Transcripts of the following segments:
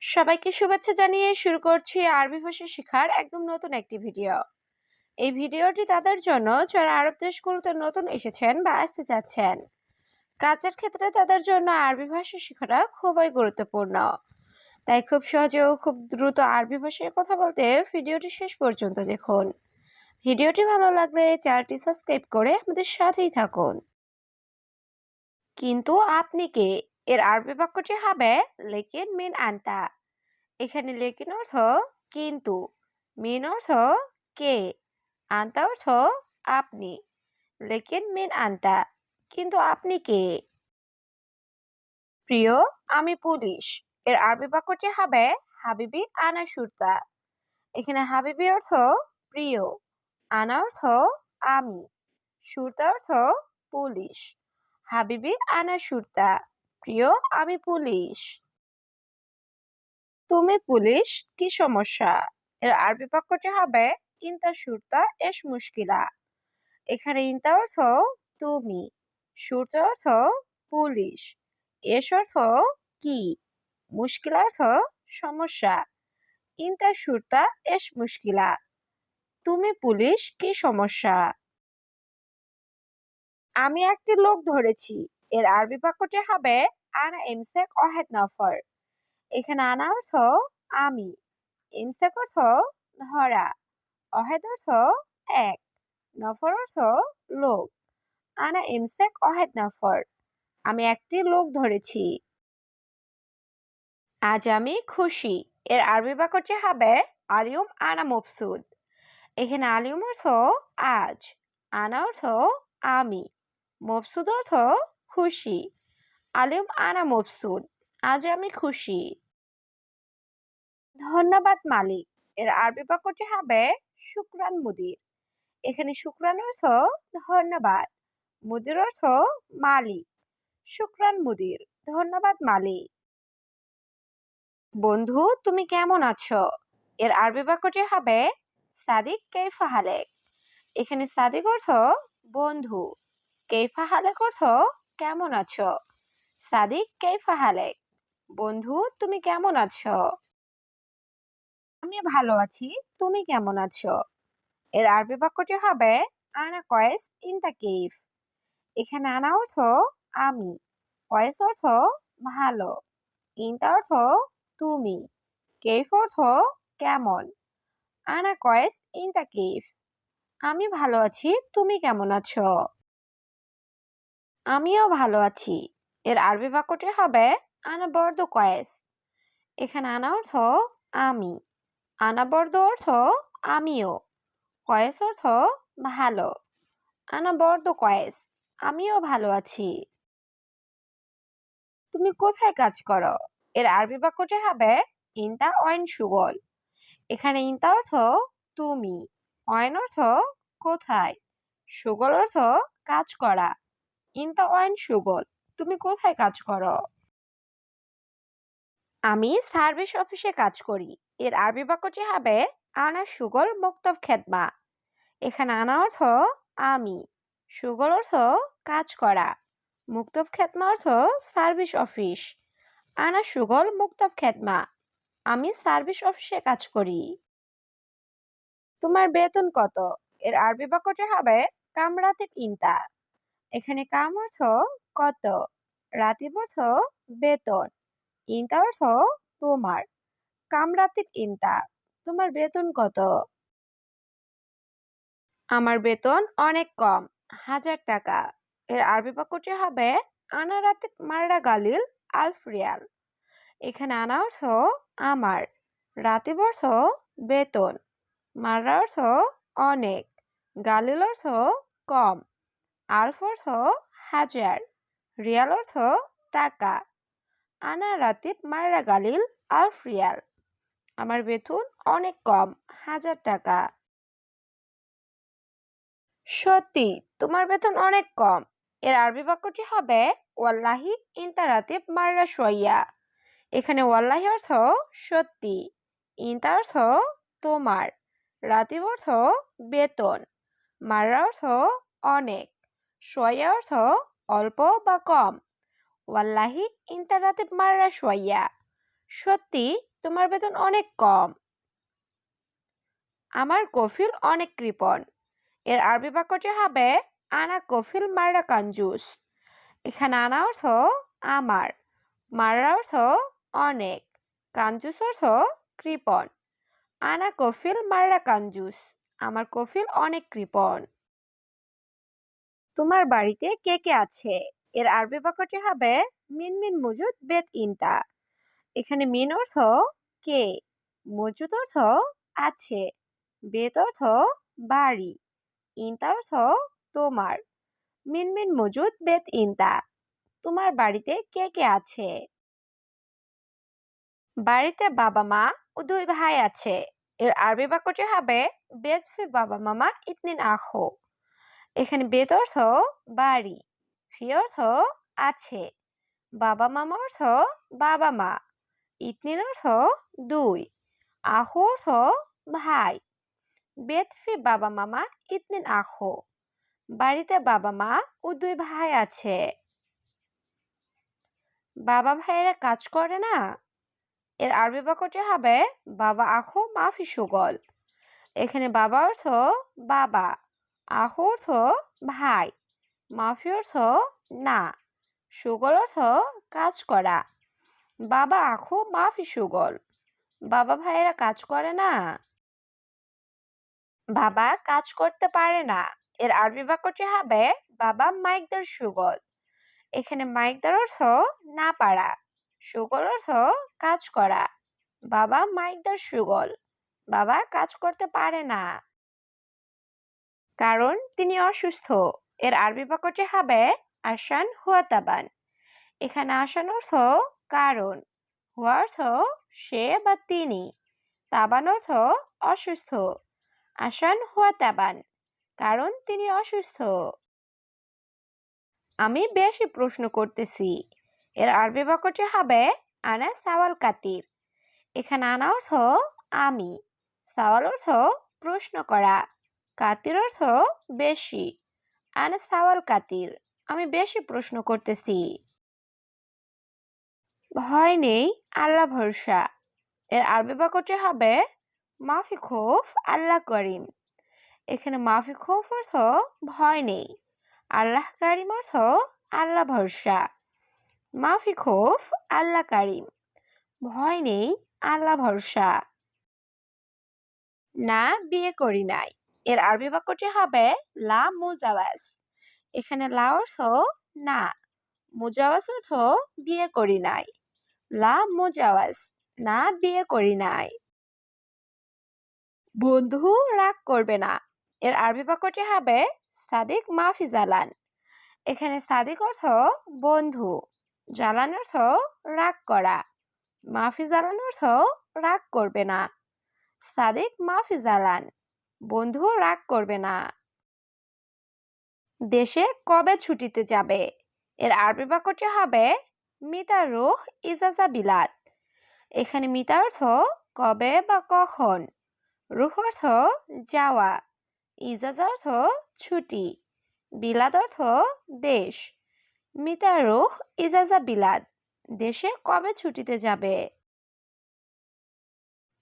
সবাইকে শুভেচ্ছা জানিয়ে শুরু করছি আরবি ভাষা শেখার একদম নতুন একটি ভিডিও। এই ভিডিওটি তাদের জন্য যারা আরব দেশগুলোতে নতুন এসেছেন বা আসতে চাচ্ছেন। কাজের ক্ষেত্রে তাদের জন্য আরবি ভাষা শেখাটা খুবই গুরুত্বপূর্ণ। তাই খুব সহজে ও খুব দ্রুত আরবি ভাষায় কথা বলতে ভিডিওটি শেষ পর্যন্ত দেখুন। ভিডিওটি ভালো লাগলে চ্যানেলটি সাবস্ক্রাইব করে আমাদের সাথেই থাকুন। কিন্তু আপনি কে এর আরবি বাক্যটি হবে লেকিন মিন আনতা। এখানে লেকিন অর্থ কিন্তু, মিন অর্থ কে, আনতা অর্থ আপনি। লেকিন মিন আনতা, কিন্তু আপনি কে? প্রিয়, আমি পুলিশ এর আরবি বাক্যটি হবে হাবিবি আনা সুরতা। এখানে হাবিবি অর্থ প্রিয়, আনা অর্থ আমি, সুরতা অর্থ পুলিশ। হাবিবি আনা সুরতা, প্রিয় আমি পুলিশ। তুমি পুলিশ, কি সমস্যা? এর আরবি বাক্যটি হবে ইনতা শুরতা এস মুশকিলা। এখানে ইনতা অর্থ তুমি, শুরতা অর্থ পুলিশ, এস অর্থ কি, মুশকিলা অর্থ সমস্যা। ইনতা শুরতা এস মুশকিলা, তুমি পুলিশ, কি সমস্যা? আমি একটি লোক ধরেছি এর আরবি বাক্যটি হবে আনা ইমসেক ওয়াহেদ নফর। এখানে আনা অর্থ আমি, ইমসেক অর্থ ধরা, অহেদ অর্থ এক, নফর অর্থ লোক। আনা ইমসেক অহেদ নফর, আমি একটি লোক ধরেছি। আজ আমি খুশি এর আরবি বাক্যটি হবে আলিউম আনা মবসুদ। এখানে আলিউম অর্থ আজ, আনা অর্থ আমি, মবসুদ অর্থ খুশি। আলিউম আনা মবসুদ, আজ আমি খুশি। ধন্যবাদ মালিক এর আরবি বাক্যটি হবে শুকরান মুদির। এখানে শুকরান অর্থ ধন্যবাদ, মুদির অর্থ মালিক। শুকরান মুদির, ধন্যবাদ মালিক। বন্ধু, তুমি কেমন আছো? এর আরবি বাক্যটি হবে সাদিক কেইফা হালেক। এখানে সাদিক অর্থ বন্ধু, কেইফা হালেক অর্থ কেমন আছো। সাদিক কেইফা হালেক, বন্ধু তুমি কেমন আছো? আমি ভালো আছি, তুমি কেমন আছো? এর আরবি বাক্যটি হবে আনা কয়েস ইনতা কেইফ। এখানে আনা অর্থ আমি, কয়েস অর্থ ভালো, ইনতা অর্থ তুমি, কেইফ অর্থ কেমন। আনা কয়েস ইনতা কেইফ, আমি ভালো আছি, তুমি কেমন আছো? আমিও ভালো আছি এর আরবি বাক্যটি হবে আনা বর্দ কয়েস। এখানে আনা অর্থ আমি, আনা বর্দ অর্থ আমিও, কয়েস অর্থ ভালো। আনা বর্দ কয়েস, আমিও ভালো আছি। তুমি কোথায় কাজ করো? এর আরবি বাক্যটি হবে ইনতা অয়েন সুগল। এখানে ইনতা অর্থ তুমি, অয়েন অর্থ কোথায়, সুগল অর্থ কাজ করা। ইনতা অয়েন সুগল, তুমি কোথায় কাজ করো? আমি সার্ভিস অফিসে কাজ করি এর আরবি বাক্যটি হবে আনা সুগল মক্তব খেদমা। এখানে আনা অর্থ আমি, সুগল অর্থ কাজ করা, মুক্তব খেদমা অর্থ সার্ভিস অফিস। আনা সুগল মুক্তব খেদমা, আমি সার্ভিস অফিসে কাজ করি। তোমার বেতন কত? এর আরবি বাক্যটি হবে কাম রাতিব ইনতা। এখানে কাম অর্থ কত, রাতিব অর্থ বেতন, ইনতা অর্থ তোমার। কাম রাতিব ইনতা, তোমার বেতন কত? আমার বেতন অনেক কম, 1000 টাকা। এর আরবি বাক্যটি হবে আনা রাতিব মাররা গালিল আলফ রিয়াল। এখানে আনা অর্থ আমার, রাতিব অর্থ বেতন, মাররা অর্থ অনেক, গালিল অর্থ কম, আলফ অর্থ 1000, রিয়াল অর্থ টাকা। আনা রাতিব মাররা গালিল আলফ রিয়াল, আমার বেতন অনেক কম, 1000 টাকা। সত্যি তোমার বেতন অনেক কম এর আরবি বাক্যটি হবে ওয়াল্লাহি ইনতা রাতিব মাররা শোয়া। এখানে ওয়াল্লাহি অর্থ সত্যি, ইনতা অর্থ তোমার, রাতিব অর্থ বেতন, মাররা অর্থ অনেক, শোয়া অর্থ অল্প বা কম। ওয়াল্লাহি ইনতা রাতিব মাররা শোয়া, সত্যি তোমার বেতন অনেক কম। আমার কফিল অনেক কৃপণ। এর আরবি বাক্যটি হবে আনা কফিল মাররা কাঞ্জুস। এখানে আনা অর্থ আমার, মাররা অর্থ অনেক, কাঞ্জুস অর্থ কৃপণ। আনা কফিল মাররা কাঞ্জুস, আমার কফিল অনেক কৃপণ। তোমার বাড়িতে কে কে আছে? এর আরবি বাক্যটি হবে মিন মিন মজুদ বেত ইনতা। এখানে মিন অর্থ কে, মজুদ অর্থ আছে, বেত অর্থ বাড়ি, ইনতা অর্থ তোমার। মিন মিন মজুদ বেত ইনতা, তোমার বাড়িতে কে কে আছে? বাড়িতে বাবা মা ও দুই ভাই আছে। এর আরবি বাক্যটি হবে বেত ফি বাবা মামা ইতনিন আখো। এখানে বেত অর্থ বাড়ি, ফি অর্থ আছে, বাবা মামা অর্থ বাবা মা, ইতনিন অর্থ দুই, আহো অর্থ ভাই। বেত ফি বাবা মামা ইতনিন আখো, বাড়িতে বাবা মা ও দুই ভাই আছে। বাবা ভাইয়েরা কাজ করে না? এর আরবি বাক্যটি হবে বাবা আখো মাফি সুগল। এখানে বাবা অর্থ বাবা, আহো অর্থ ভাই, মাফি অর্থ না, সুগল অর্থ কাজ করা। বাবা আখো মাফি সুগল, বাবা ভাইয়েরা কাজ করে না? বাবা কাজ করতে পারে না। এর আরবি বাক্যটি হবে বাবা মাইকদার সুগল। এখানে মাইকদার অর্থ না পারা, সুগল অর্থ কাজ করা। বাবা মাইকদার সুগল, বাবা কাজ করতে পারে না কারণ তিনি অসুস্থ। এর আরবি বাক্যটি হবে আসান হুয়া তাবান। এখানে আসান অর্থ কারণ, হুয়া অর্থ সে বা তিনি, তাবান অর্থ অসুস্থ। আসান হুয়া তাবান, কারণ তিনি অসুস্থ। আমি বেশি প্রশ্ন করতেছি। এর আরবি বাক্যটি হবে আনা সাওয়াল কাতির। এখানে আনা অর্থ আমি, সাওয়াল অর্থ প্রশ্ন করা, কাতির অর্থ বেশি। আনা সাওয়াল কাতির, আমি বেশি প্রশ্ন করতেছি। ভয় নেই, আল্লাহ ভরসা। এর আরবি বাক্যটি হবে মাফি খৌফ আল্লাহ করিম। এখানে মাফি খৌফ অর্থ ভয় নেই, আল্লাহ কারিম অর্থ আল্লাহ ভরসা। মাফি খৌফ আল্লাহ কারিম, ভয় নেই আল্লাহ ভরসা। না বিয়ে করি নাই। এর আরবি বাক্যটি হবে লা মুজাওয়াজ। এখানে লা অর্থ না, মুজাওয়াজ অর্থ বিয়ে করি নাই। লা মুজাওয়াজ, না বিয়ে করি নাই। বন্ধু রাগ করবে না। এর আরবি বাক্যটি হবে সাদিক মাফি জালান। এখানে সাদিক অর্থ বন্ধু, জালান অর্থ রাগ করা, মাফি জালান অর্থ রাগ করবে না। সাদিক মাফি জালান, বন্ধু রাগ করবে না। দেশে কবে ছুটিতে যাবে? এর আরবি বাক্যটি হবে মিতা রুহ ইজাজা বিলাদ। এখানে মিতা অর্থ কবে বা কখন, রুহ অর্থ যাওয়া, ইজাজা অর্থ ছুটি, বিলাদ অর্থ দেশ। মিতা রুহ ইজাজা বিলাদ, দেশে কবে ছুটিতে যাবে?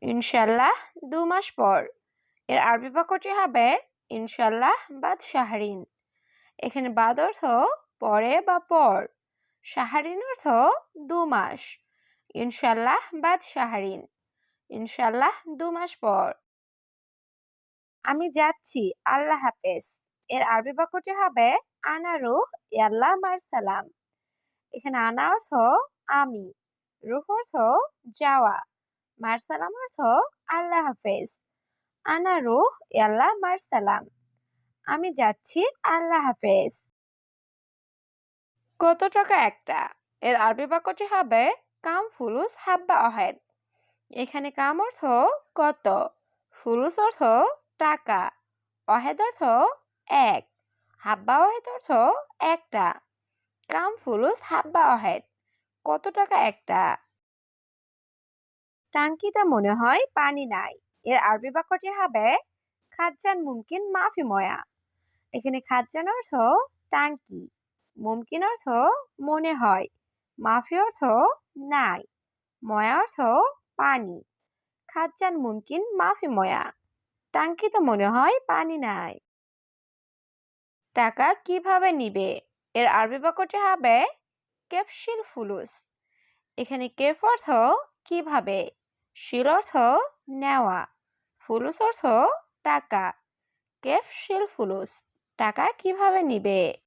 ইনশাল্লাহ 2 মাস পর। এর আরবি বাক্যটি হবে ইনশাল্লাহ বাদ শাহরিন। এখানে বাদ অর্থ পরে বা পর, শাহরিন অর্থ 2 মাস। ইনশাল্লাহ বাদ শাহরিন, ইনশাল্লাহ 2 মাস পর। আমি যাচ্ছি, আল্লাহ হাফেজ। এর আরবি বাক্যটি হবে আনা রুহ ইয়াল্লাহ মার সালাম। এখানে আনা অর্থ আমি, রুহ অর্থ যাওয়া, মার সালাম অর্থ আল্লাহ হাফেজ। আনা রুহ ইয়াল্লাহ মার সালাম, আমি যাচ্ছি, আল্লাহ হাফেজ। কত টাকা একটা? এর আরবি বাক্যটি হবে কাম ফুলুস হাব্বা অহেদ। এখানে কাম অর্থ কত, ফুলুস অর্থ টাকা, অহেদ অর্থ এক, হাব্বা অহেদ অর্থ একটা। কাম ফুলুস হাব্বা অহেদ, কত টাকা একটা? টাঙ্কিতে মনে হয় পানি নাই। এর আরবি বাক্যটি হবে খাজ্জান মুমকিন মাফি ময়া। এখানে খাজ্জান অর্থ টাঙ্কি, মুমকিন অর্থ মনে হয়, মাফি অর্থ নাই, ময়া অর্থ পানি। খাজ্জান মুমকিন মাফি ময়া। টাঙ্কিতে মনে হয় পানি নাই। টাকা কিভাবে নিবে? এর আরবি বাক্যটি হবে কেফশিল ফুলুস। এখানে কেফ অর্থ কিভাবে, শিল অর্থ নেওয়া, ফুলুস অর্থ টাকা। কেফশিল ফুলুস, টাকা কিভাবে নিবে।